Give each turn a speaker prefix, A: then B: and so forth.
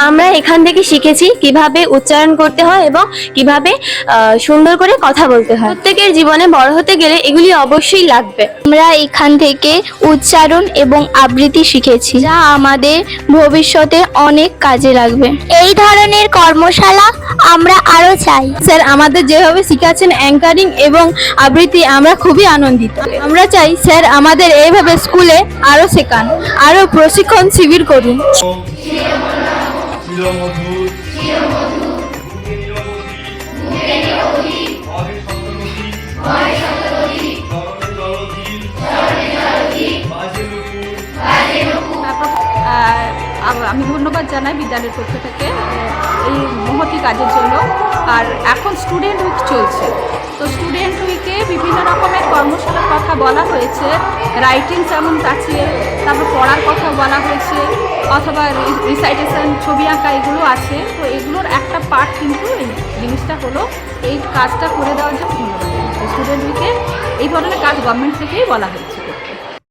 A: আমরা এখান থেকে শিখেছি কিভাবে উচ্চারণ করতে হয় এবং কিভাবে সুন্দর করে কথা বলতে হয়। প্রত্যেকের জীবনে বড় হতে গেলে এগুলি অবশ্যই লাগবে।
B: আমরা এখান থেকে উচ্চারণ এবং আবৃত্তি শিখেছি, যা আমাদের ভবিষ্যতে অনেক কাজে লাগবে। এই ধরনের কর্মশালা আমরা আরো চাই।
C: স্যার আমাদের যেভাবে শিখাচ্ছেন অ্যাঙ্কারিং এবং আবৃত্তি, আমরা খুবই আনন্দিত। আমরা চাই স্যার আমাদের এইভাবে স্কুলে আরো শেখান, আরো প্রশিক্ষণ শিবির করুন।
D: আমি ধন্যবাদ জানাই বিদ্যালয়ের পক্ষ থেকে এই মহতি কাজের জন্য। আর এখন স্টুডেন্ট উইক চলছে, তো স্টুডেন্ট উইকে বিভিন্ন রকমের কর্মশালার কথা বলা হয়েছে। রাইটিং যেমন আছে, তারপর পড়ার কথা বলা হয়েছে, অথবা রিসাইটেশন, ছবি আঁকা, এগুলো আছে। তো এগুলোর একটা পার্ট কিন্তু এই জিনিসটা হলো, এই কাজটা করে দেওয়ার জন্য ধন্যবাদ। স্টুডেন্ট উইকে এই ধরনের কাজ গভর্নমেন্ট থেকেই বলা হয়েছে।